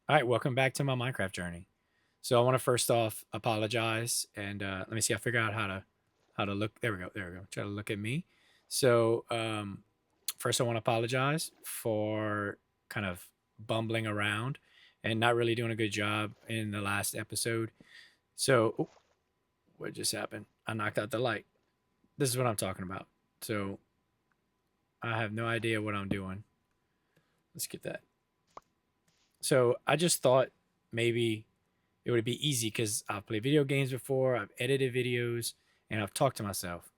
All right, welcome back to my Minecraft journey. So I want to first off apologize and let me see. I figure out how to look. There we go. There we go. Try to look at me. So first I want to apologize for kind of bumbling around and not really doing a good job in the last episode. So what just happened? I knocked out the light. This is what I'm talking about. So I have no idea what I'm doing. Let's get that. So I just thought maybe it would be easy because I've played video games before, I've edited videos, and I've talked to myself.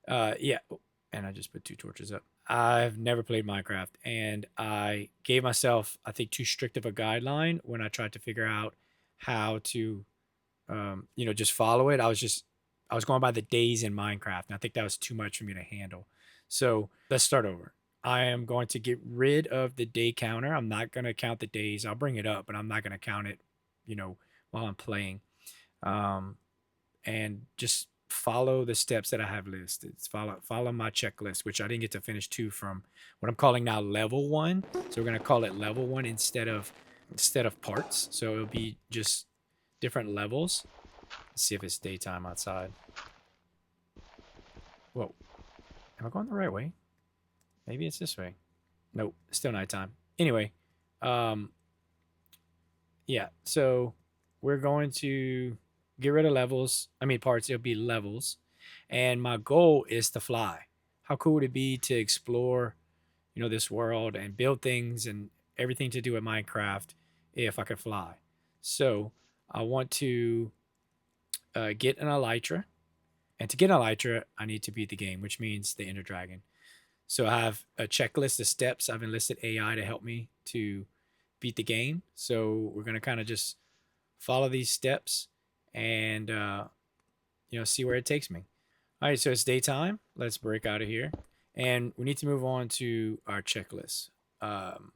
Yeah, and I just put two torches up. I've never played Minecraft, and I gave myself, I think, too strict of a guideline when I tried to figure out how to, just follow it. I was going by the days in Minecraft, and I think that was too much for me to handle. So let's start over. I am going to get rid of the day counter. I'm not going to count the days. I'll bring it up, but I'm not going to count it, you know, while I'm playing. Um, and just follow the steps that I have listed. Follow my checklist, which I didn't get to finish two from what I'm calling now level one. So we're gonna call it level one instead of parts. So it'll be just different levels. Let's see if it's daytime outside. Whoa, am I going the right way? Maybe it's this way. Nope, still nighttime. Anyway, um, yeah. So we're going to get rid of levels. I mean parts. It'll be levels, and my goal is to fly. How cool would it be to explore, this world and build things and everything to do with Minecraft if I could fly? So I want to get an Elytra, and to get an Elytra, I need to beat the game, which means the Ender Dragon. So I have a checklist of steps. I've enlisted AI to help me to beat the game. So we're gonna kind of just follow these steps and see where it takes me. All right, so it's daytime. Let's break out of here, and we need to move on to our checklist. Um,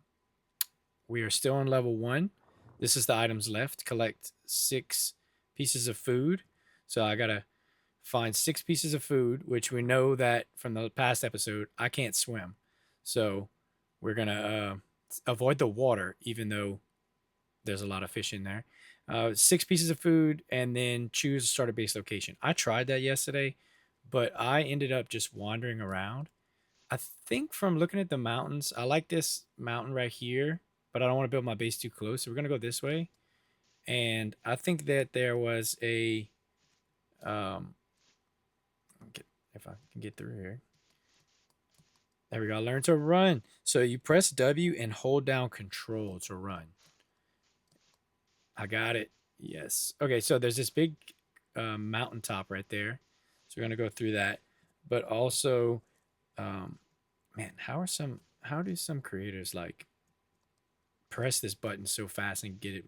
we are still on level one. This is the items left. Collect 6 pieces of food. So I gotta find 6 pieces of food, which we know that from the past episode I can't swim. So we're gonna avoid the water, even though there's a lot of fish in there. 6 pieces of food, and then choose a starter base location. I tried that yesterday, but I ended up just wandering around. I think from looking at the mountains, I like this mountain right here, but I don't want to build my base too close. So we're gonna go this way. And I think that there was a um if I can get through here. There we go. Learn to run. So you press W and hold down control to run. I got it. Yes. Okay, so there's this big mountaintop right there. So we're gonna go through that. But also, um, man, how do some creators like press this button so fast and get it?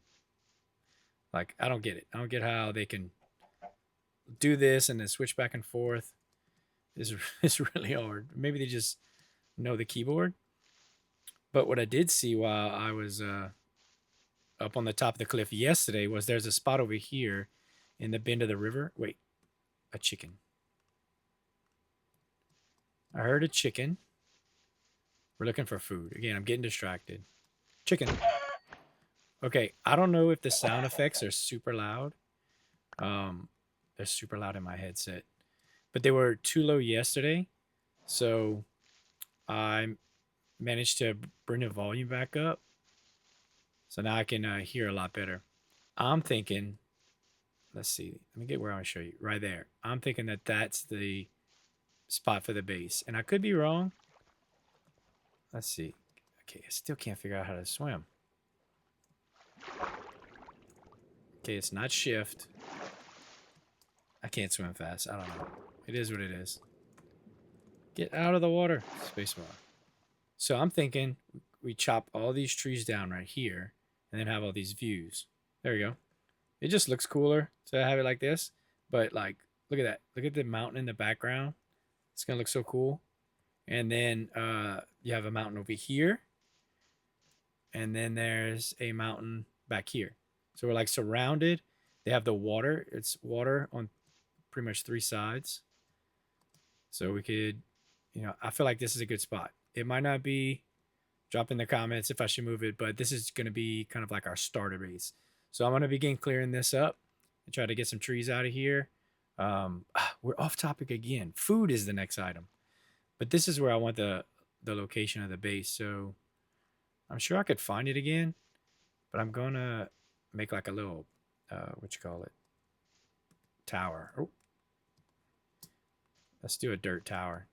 Like, I don't get it. I don't get how they can do this and then switch back and forth. It's really hard. Maybe they just know the keyboard. But what I did see while I was up on the top of the cliff yesterday was there's a spot over here in the bend of the river. Wait, a chicken. I heard a chicken. We're looking for food. Again, I'm getting distracted. Chicken. Okay, I don't know if the sound effects are super loud. Um, they're super loud in my headset, but they were too low yesterday, so I managed to bring the volume back up. So now I can hear a lot better. I'm thinking, let's see, let me get where I want to show you. Right there. I'm thinking that that's the spot for the base. And I could be wrong. Let's see. Okay, I still can't figure out how to swim. Okay, it's not shift. I can't swim fast. I don't know. It is what it is. Get out of the water. Spacebar. So I'm thinking we chop all these trees down right here and then have all these views. There we go. It just looks cooler to have it like this. But like, look at that. Look at the mountain in the background. It's gonna look so cool. And then you have a mountain over here, and then there's a mountain back here. So we're like surrounded. They have the water. It's water on pretty much 3 sides. So we could, I feel like this is a good spot. It might not be Drop in the comments if I should move it, but this is going to be kind of like our starter base. So I'm going to begin clearing this up and try to get some trees out of here. We're off topic again. Food is the next item, but this is where I want the location of the base. So I'm sure I could find it again, but I'm going to make like a little, what you call it, tower. Oh, let's do a dirt tower.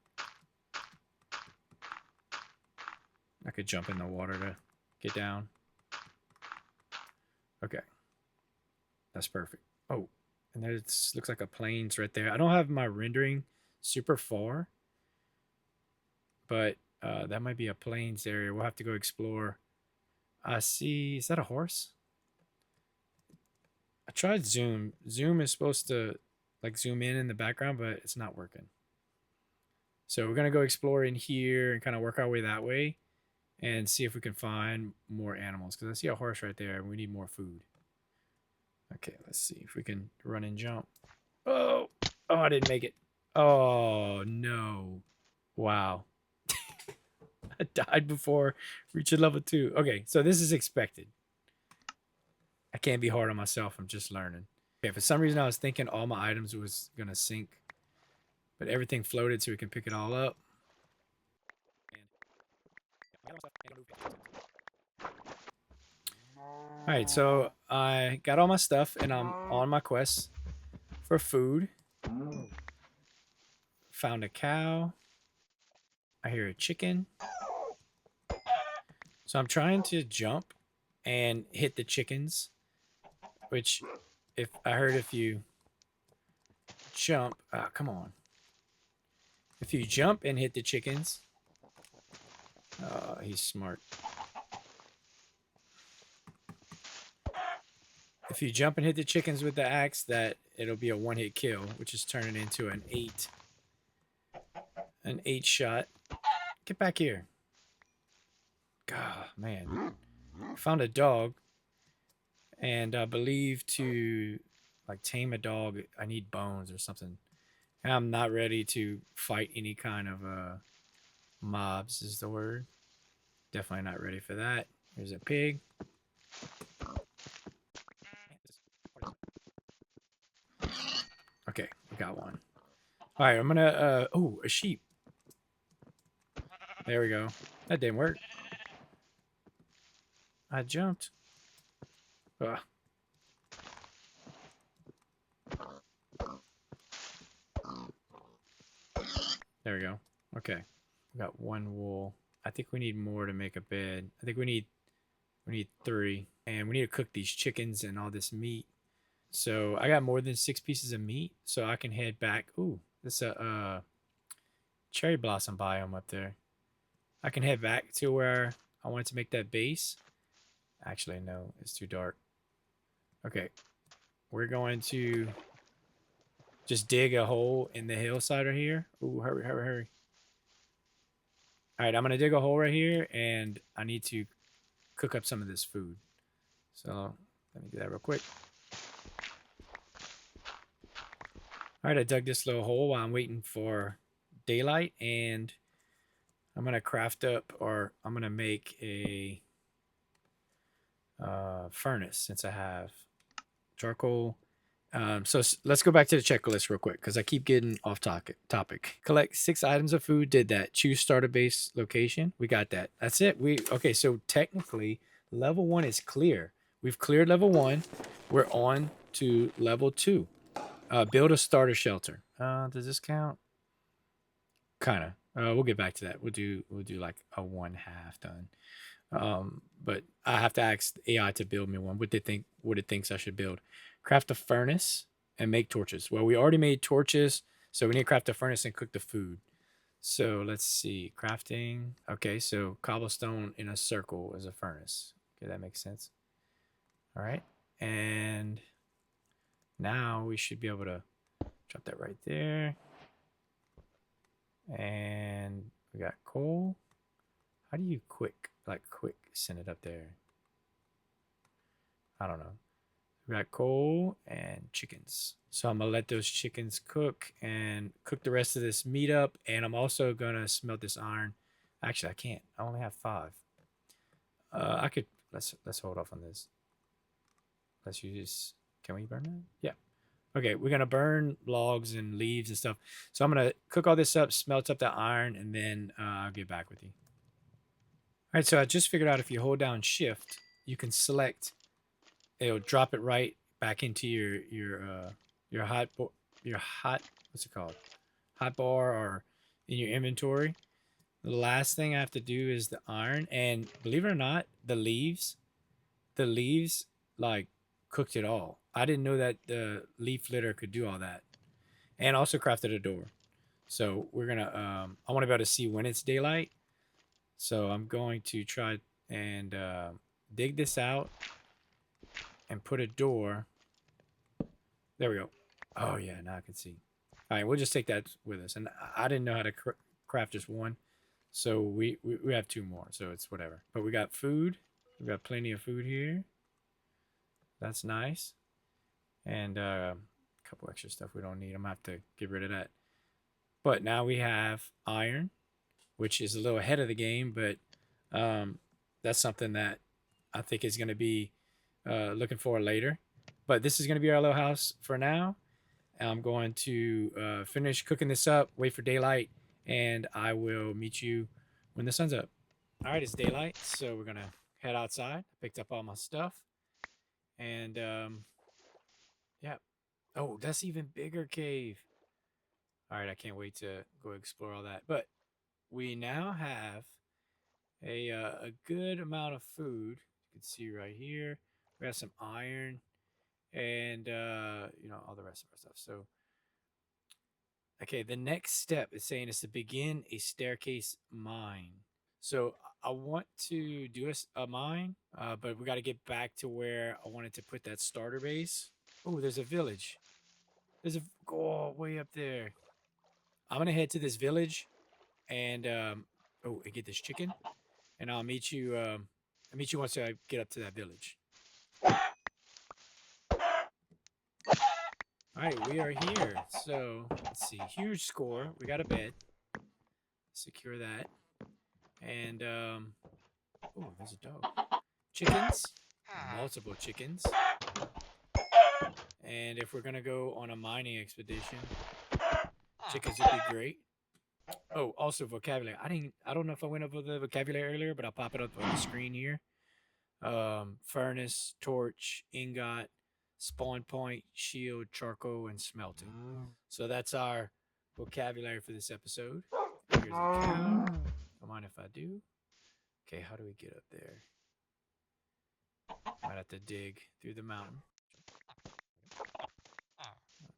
I could jump in the water to get down. Okay. That's perfect. Oh, and there looks like a plains right there. I don't have my rendering super far, but that might be a plains area. We'll have to go explore. I see. Is that a horse? I tried zoom. Zoom is supposed to like zoom in the background, but it's not working. So we're going to go explore in here and kind of work our way that way and see if we can find more animals, because I see a horse right there and we need more food. Okay, let's see if we can run and jump. Oh, I didn't make it. Oh, no. Wow. I died before reaching level 2. Okay, so this is expected. I can't be hard on myself. I'm just learning. Okay, for some reason I was thinking all my items was going to sink, but everything floated so we can pick it all up. All right, so I got all my stuff and I'm on my quest for food. Found a cow. I hear a chicken. So I'm trying to jump and hit the chickens, which if you jump, come on. If you jump and hit the chickens, he's smart. If you jump and hit the chickens with the axe, it'll be a one-hit kill, which is turning into an 8 shot. Get back here. God, man. Found a dog, and I believe to like tame a dog, I need bones or something. And I'm not ready to fight any kind of mobs is the word. Definitely not ready for that. Here's a pig. Okay, we got one. All right, I'm gonna oh, a sheep. There we go. That didn't work. I jumped. Ugh. There we go. Okay. We got one wool. I think we need more to make a bed. I think we need 3. And we need to cook these chickens and all this meat. So I got more than 6 pieces of meat, so I can head back. Ooh, this is a cherry blossom biome up there. I can head back to where I wanted to make that base. Actually, no, it's too dark. Okay, we're going to just dig a hole in the hillside right here. Ooh, hurry, hurry, hurry. All right, I'm going to dig a hole right here, and I need to cook up some of this food. So let me do that real quick. All right, I dug this little hole while I'm waiting for daylight, and I'm going to craft up, or I'm going to make a furnace since I have charcoal. So let's go back to the checklist real quick because I keep getting off topic. Collect 6 items of food. Did that. Choose starter base location. We got that. That's it. Okay. So technically, level 1 is clear. We've cleared level 1. We're on to level 2. Build a starter shelter. Does this count? Kind of. We'll get back to that. We'll do like a 1/2 done. But I have to ask AI to build me one. What it thinks I should build. Craft a furnace and make torches. Well, we already made torches, so we need to craft a furnace and cook the food. So let's see. Crafting. Okay, so cobblestone in a circle is a furnace. Okay, that makes sense. All right. And now we should be able to drop that right there. And we got coal. How do you quick send it up there? I don't know. We got coal and chickens. So I'm going to let those chickens cook and cook the rest of this meat up. And I'm also going to smelt this iron. Actually, I can't. I only have 5. I could let's hold off on this. Let's use. Can we burn that? Yeah. Okay, we're gonna burn logs and leaves and stuff. So I'm gonna cook all this up, smelt up the iron, and then I'll get back with you. All right, so I just figured out if you hold down Shift, you can select. It'll drop it right back into your your hot what's it called hot bar or in your inventory. The last thing I have to do is the iron, and believe it or not, the leaves like cooked it all. I didn't know that the leaf litter could do all that, and also crafted a door. So we're gonna. I want to be able to see when it's daylight. So I'm going to try and dig this out and put a door. There we go. Oh yeah, now I can see. All right, we'll just take that with us. And I didn't know how to craft just one, so we have two more. So it's whatever. But we got food. We got plenty of food here. That's nice. And a couple extra stuff we don't need. I'm gonna have to get rid of that. But now we have iron, which is a little ahead of the game, but that's something that I think is going to be looking for later. But this is going to be our little house for now. I'm going to finish cooking this up, wait for daylight, and I will meet you when the sun's up. All right, it's daylight, so we're going to head outside. I picked up all my stuff. And yeah. Oh, that's even bigger cave. All right, I can't wait to go explore all that. But we now have a good amount of food. You can see right here. We have some iron and all the rest of our stuff. So okay, the next step is saying is to begin a staircase mine. So I want to do a mine, but we got to get back to where I wanted to put that starter base. Oh, there's a village. There's a way up there. I'm gonna head to this village and and get this chicken, and I'll meet you. I'll meet you once I get up to that village. All right, we are here. So let's see. Huge score. We got a bed. Secure that. And oh, there's a dog. Chickens. Multiple chickens. And if we're gonna go on a mining expedition, chickens would be great. Oh, also vocabulary. I don't know if I went over the vocabulary earlier, but I'll pop it up on the screen here. Furnace, torch, ingot, spawn point, shield, charcoal, and smelting. So that's our vocabulary for this episode. Here's a cow. Don't mind if I do. Okay, how do we get up there? Might have to dig through the mountain.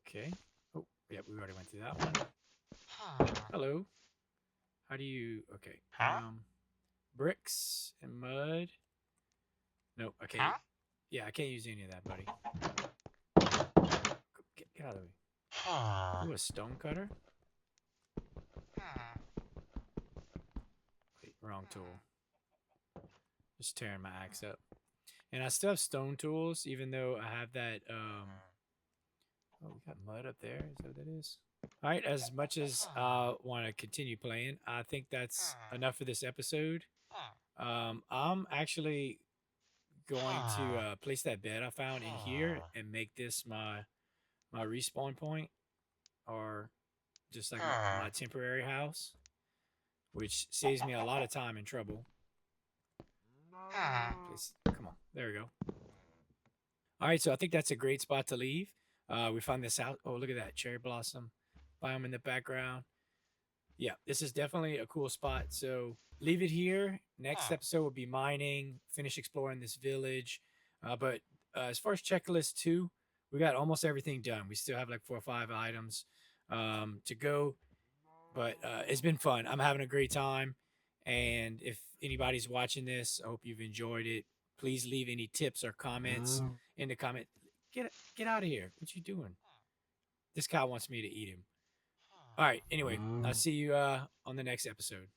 Okay. Oh, yeah, we already went through that one. Hello. How do you... Okay. Bricks and mud. Nope, I can't. Yeah, I can't use any of that, buddy. Get out of the way. Ooh, a stone cutter? Wait, wrong tool. Just tearing my axe up. And I still have stone tools, even though I have that, Oh, we got mud up there. Is that what that is? All right, as much as I want to continue playing, I think that's enough for this episode. I'm actually going to place that bed I found in here and make this my respawn point, or just like my temporary house, which saves me a lot of time and trouble. Please, come on, there we go. All right, so I think that's a great spot to leave. We found this out. Oh, look at that cherry blossom biome in the background. Yeah, this is definitely a cool spot. So leave it here. Next episode will be mining, finish exploring this village. But as far as checklist 2, we got almost everything done. We still have like 4 or 5 items to go. But it's been fun. I'm having a great time. And if anybody's watching this, I hope you've enjoyed it. Please leave any tips or comments in the comment. Get out of here. What you doing? This cow wants me to eat him. All right. Anyway, I'll see you on the next episode.